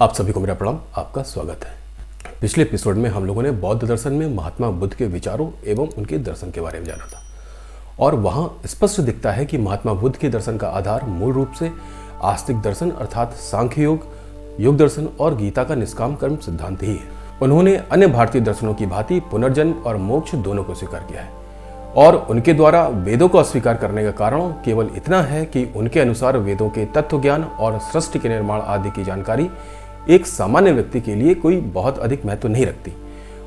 आप सभी को मेरा प्रणाम, आपका स्वागत है। पिछले एपिसोड में हम लोगों ने बौद्ध दर्शन में महात्मा बुद्ध के विचारों एवं उनके दर्शन के बारे में जाना था और वहां स्पष्ट दिखता है कि महात्मा बुद्ध के दर्शन का आधार मूल रूप से आस्तिक दर्शन अर्थात सांख्य योग, योग दर्शन और गीता का निष्काम कर्म सिद्धांत ही है। उन्होंने अन्य भारतीय दर्शनों की भांति पुनर्जन्म और मोक्ष दोनों को स्वीकार किया है और उनके द्वारा वेदों को अस्वीकार करने का कारण केवल इतना है कि उनके अनुसार वेदों के तत्व ज्ञान और सृष्टि के निर्माण आदि की जानकारी एक सामान्य व्यक्ति के लिए कोई बहुत अधिक महत्व नहीं रखती।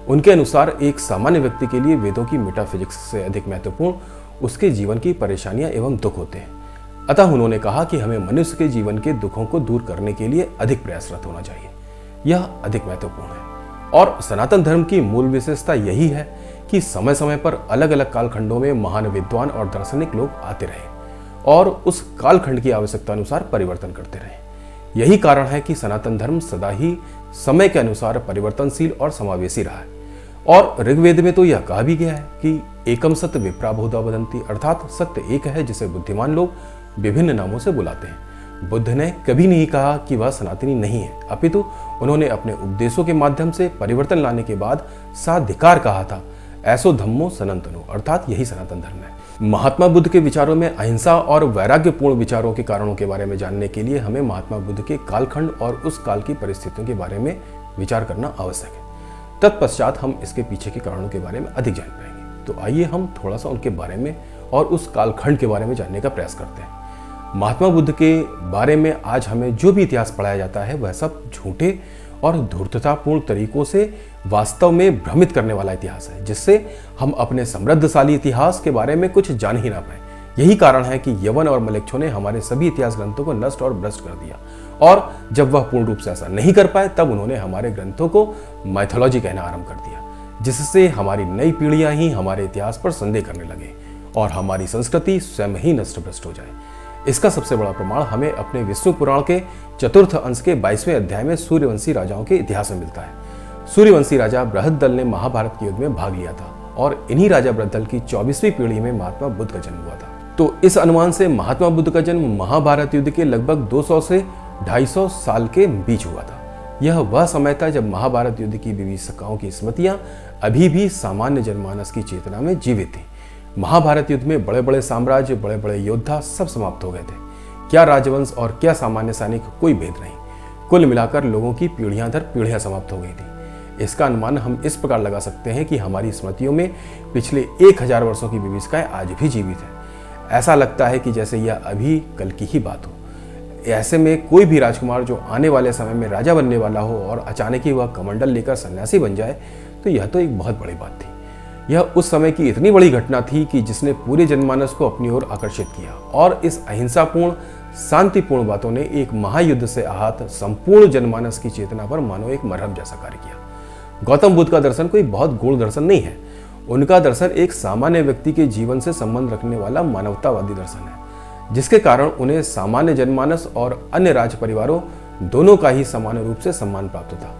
उनके अनुसार एक सामान्य व्यक्ति के लिए वेदों की मेटाफिजिक्स से अधिक महत्वपूर्ण उसके जीवन की परेशानियां एवं दुख होते हैं। अतः उन्होंने कहा कि हमें मनुष्य के जीवन के दुखों को दूर करने के लिए अधिक प्रयासरत होना चाहिए, यह अधिक महत्वपूर्ण है। और सनातन धर्म की मूल विशेषता यही है कि समय समय पर अलग अलग कालखंडों में महान विद्वान और दार्शनिक लोग आते रहे और उस कालखंड की आवश्यकता अनुसार परिवर्तन करते रहे। यही कारण है कि सनातन धर्म सदा ही समय के अनुसार परिवर्तनशील और समावेशी रहा है। और ऋग्वेद में तो यह कहा भी गया है कि एकम सत्य विप्रा बहुधा वदन्ति, अर्थात सत्य एक है जिसे बुद्धिमान लोग विभिन्न नामों से बुलाते हैं। बुद्ध ने कभी नहीं कहा कि वह सनातनी नहीं है, अपितु उन्होंने अपने उपदेशों के माध्यम से परिवर्तन लाने के बाद साधिकार कहा था, ऐसो धम्मो सनातनो, अर्थात यही सनातन धर्म है। महात्मा बुद्ध के विचारों में अहिंसा और वैराग्यपूर्ण विचारों के कारणों के बारे में जानने के लिए हमें महात्मा बुद्ध के कालखंड और उस काल की परिस्थितियों के बारे में विचार करना आवश्यक है। तत्पश्चात हम इसके पीछे के कारणों के बारे में अधिक जान पाएंगे। तो आइए हम थोड़ा सा उनके बारे में और उस कालखंड के बारे में जानने का प्रयास करते हैं। महात्मा बुद्ध के बारे में आज हमें जो भी इतिहास पढ़ाया जाता है वह सब झूठे और धूर्ततापूर्ण तरीकों से वास्तव में भ्रमित करने वाला इतिहास है, जिससे हम अपने समृद्धशाली इतिहास के बारे में कुछ जान ही ना पाए। यही कारण है कि यवन और मलेच्छों ने हमारे सभी इतिहास ग्रंथों को नष्ट और भ्रष्ट कर दिया और जब वह पूर्ण रूप से ऐसा नहीं कर पाए तब उन्होंने हमारे ग्रंथों को माइथोलॉजी कहना आरंभ कर दिया, जिससे हमारी नई पीढ़ियां ही हमारे इतिहास पर संदेह करने लगे और हमारी संस्कृति स्वयं ही नष्ट भ्रष्ट हो जाए। इसका सबसे बड़ा प्रमाण हमें अपने विष्णु पुराण के चतुर्थ अंश के 22वें अध्याय में सूर्यवंशी राजाओं के इतिहास में मिलता है। सूर्यवंशी राजा बृहद्दल ने महाभारत के युद्ध में भाग लिया था और इन्हीं राजा बृहद्दल की 24वीं पीढ़ी में महात्मा बुद्ध का जन्म हुआ था। तो इस अनुमान से महात्मा बुद्ध का जन्म महाभारत युद्ध के लगभग 200 से 250 साल के बीच हुआ था। यह वह समय था जब महाभारत युद्ध की विभीषिकाओं की स्मृतियां अभी भी सामान्य जनमानस की चेतना में जीवित थी। महाभारत युद्ध में बड़े बड़े साम्राज्य, बड़े बड़े योद्धा सब समाप्त हो गए थे। क्या राजवंश और क्या सामान्य सैनिक, कोई भेद नहीं। कुल मिलाकर लोगों की पीढ़ियां दर पीढ़ियां समाप्त हो गई थी। इसका अनुमान हम इस प्रकार लगा सकते हैं कि हमारी स्मृतियों में पिछले 1000 वर्षों की विभीषिकाएं आज भी जीवित हैं। ऐसा लगता है कि जैसे यह अभी कल की ही बात हो। ऐसे में कोई भी राजकुमार जो आने वाले समय में राजा बनने वाला हो और अचानक ही वह कमंडल लेकर सन्यासी बन जाए तो यह तो एक बहुत बड़ी बात थी। यह उस समय की इतनी बड़ी घटना थी कि जिसने पूरे जनमानस को अपनी ओर आकर्षित किया और इस अहिंसापूर्ण शांतिपूर्ण बातों ने एक महायुद्ध से आहत संपूर्ण जनमानस की चेतना पर मानो एक मरहम जैसा कार्य किया। गौतम बुद्ध का दर्शन कोई बहुत गूढ़ दर्शन नहीं है। उनका दर्शन एक सामान्य व्यक्ति के जीवन से संबंध रखने वाला मानवतावादी दर्शन है, जिसके कारण उन्हें सामान्य जनमानस और अन्य राज परिवारों दोनों का ही समान रूप से सम्मान प्राप्त था।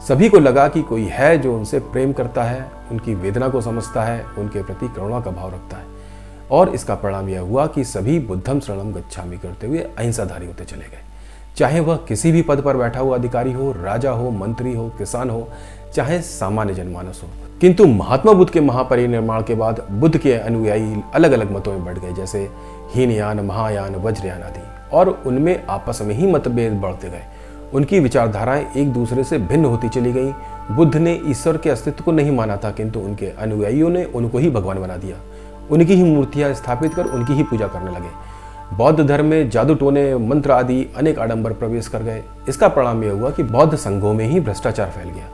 सभी को लगा कि कोई है जो उनसे प्रेम करता है, उनकी वेदना को समझता है, उनके प्रति करुणा का भाव रखता है। और इसका परिणाम यह हुआ कि सभी बुद्धम शरणम गच्छामि करते हुए अहिंसाधारी होते चले गए। चाहे वह किसी भी पद पर बैठा हुआ अधिकारी हो, राजा हो, मंत्री हो, किसान हो, चाहे सामान्य जनमानस हो। किंतु महात्मा बुद्ध के महापरिनिर्वाण के बाद बुद्ध के अनुयायी अलग अलग मतों में बढ़ गए, जैसे हीनयान, महायान, वज्रयान आदि, और उनमें आपस में ही मतभेद बढ़ते गए। उनकी विचारधाराएं एक दूसरे से भिन्न होती चली गई। बुद्ध ने ईश्वर के अस्तित्व को नहीं माना था, किंतु उनके अनुयायियों ने उनको ही भगवान बना दिया। उनकी ही मूर्तियां स्थापित कर उनकी ही पूजा करने लगे। बौद्ध धर्म में जादू टोने, मंत्र आदि अनेक आडंबर प्रवेश कर गए। इसका परिणाम यह हुआ कि बौद्ध संघों में ही भ्रष्टाचार फैल गया।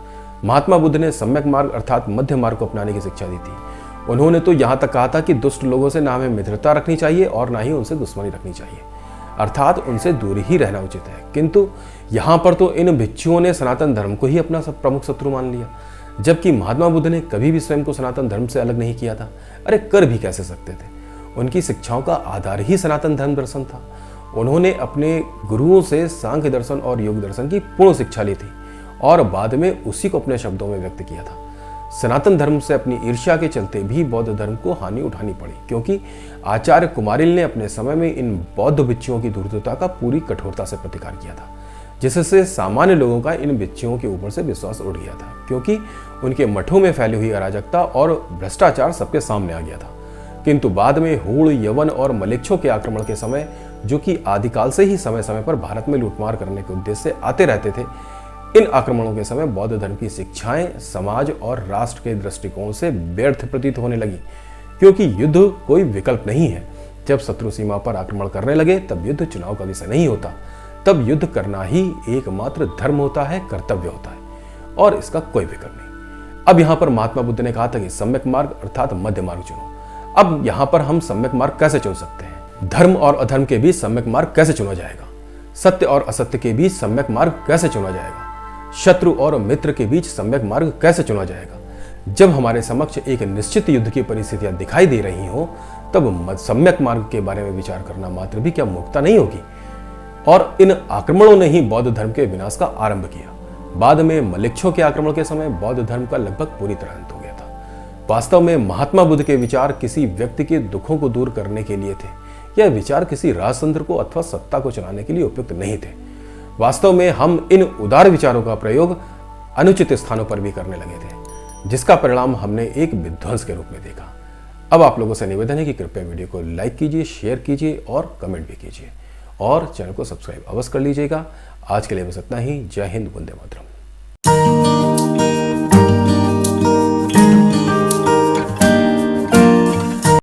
महात्मा बुद्ध ने सम्यक मार्ग अर्थात मध्य मार्ग को अपनाने की शिक्षा दी थी। उन्होंने तो यहाँ तक कहा था कि दुष्ट लोगों से ना हमें मित्रता रखनी चाहिए और ना ही उनसे दुश्मनी रखनी चाहिए, अर्थात उनसे दूर ही रहना उचित है। किंतु यहाँ पर तो इन भिक्षुओं ने सनातन धर्म को ही अपना प्रमुख शत्रु मान लिया, जबकि महात्मा बुद्ध ने कभी भी स्वयं को सनातन धर्म से अलग नहीं किया था। अरे कर भी कैसे सकते थे? उनकी शिक्षाओं का आधार ही सनातन धर्म दर्शन था। उन्होंने अपने गुरुओं से सांख्य दर्शन और योग दर्शन की पूर्ण शिक्षा ली थी और बाद में उसी को अपने शब्दों में व्यक्त किया था। सनातन धर्म से अपनी ईर्ष्या के चलते भी बौद्ध धर्म को हानि उठानी पड़ी, क्योंकि आचार्य कुमारिल ने अपने समय में इन बौद्ध भिक्षुओं की धूर्तता का पूरी कठोरता से प्रतिकार किया था। जिससे सामान्य लोगों का इन बिच्छुओं के ऊपर से विश्वास उठ गया था, क्योंकि उनके मठों में फैली हुई अराजकता और भ्रष्टाचार सबके सामने आ गया था। किंतु बाद में हूण, यवन और मलेच्छों के आक्रमण के समय, जो कि आदिकाल से ही समय समय पर भारत में लूटमार करने के उद्देश्य से आते रहते थे, इन आक्रमणों के समय बौद्ध धर्म की शिक्षाएं समाज और राष्ट्र के दृष्टिकोण से व्यर्थ प्रतीत होने लगी, क्योंकि युद्ध कोई विकल्प नहीं है। जब शत्रु सीमा पर आक्रमण करने लगे तब युद्ध चुनाव का विषय नहीं होता, तब युद्ध करना ही एकमात्र धर्म होता है, कर्तव्य होता है, और इसका कोई विकल्प नहीं। अब यहाँ पर महात्मा बुद्ध ने कहा था कि सम्यक मार्ग अर्थात मध्य मार्ग चुनो। अब यहाँ पर हम सम्यक मार्ग कैसे चुन सकते हैं? धर्म और अधर्म के बीच सम्यक मार्ग कैसे चुना जाएगा? सत्य और असत्य के बीच सम्यक मार्ग कैसे चुना जाएगा? शत्रु और मित्र के बीच सम्यक मार्ग कैसे चुना जाएगा? जब हमारे समक्ष एक निश्चित युद्ध की परिस्थितियां दिखाई दे रही हो, तब सम्यक मार्ग के बारे में विचार करना मात्र भी क्या मूर्खता नहीं होगी? और इन आक्रमणों ने ही बौद्ध धर्म के विनाश का आरंभ किया। बाद में मलेच्छों के आक्रमण के समय बौद्ध धर्म का लगभग पूरी तरह अंत हो गया था। वास्तव में महात्मा बुद्ध के विचार किसी व्यक्ति के दुखों को दूर करने के लिए थे। यह विचार किसी राजतंत्र को अथवा सत्ता को चलाने के लिए उपयुक्त नहीं थे। वास्तव में हम इन उदार विचारों का प्रयोग अनुचित स्थानों पर भी करने लगे थे, जिसका परिणाम हमने एक विध्वंस के रूप में देखा। अब आप लोगों से निवेदन है कि कृपया वीडियो को लाइक कीजिए, शेयर कीजिए और कमेंट भी कीजिए, और चैनल को सब्सक्राइब अवश्य कर लीजिएगा। आज के लिए बस इतना ही। जय हिंद, वंदे मातरम।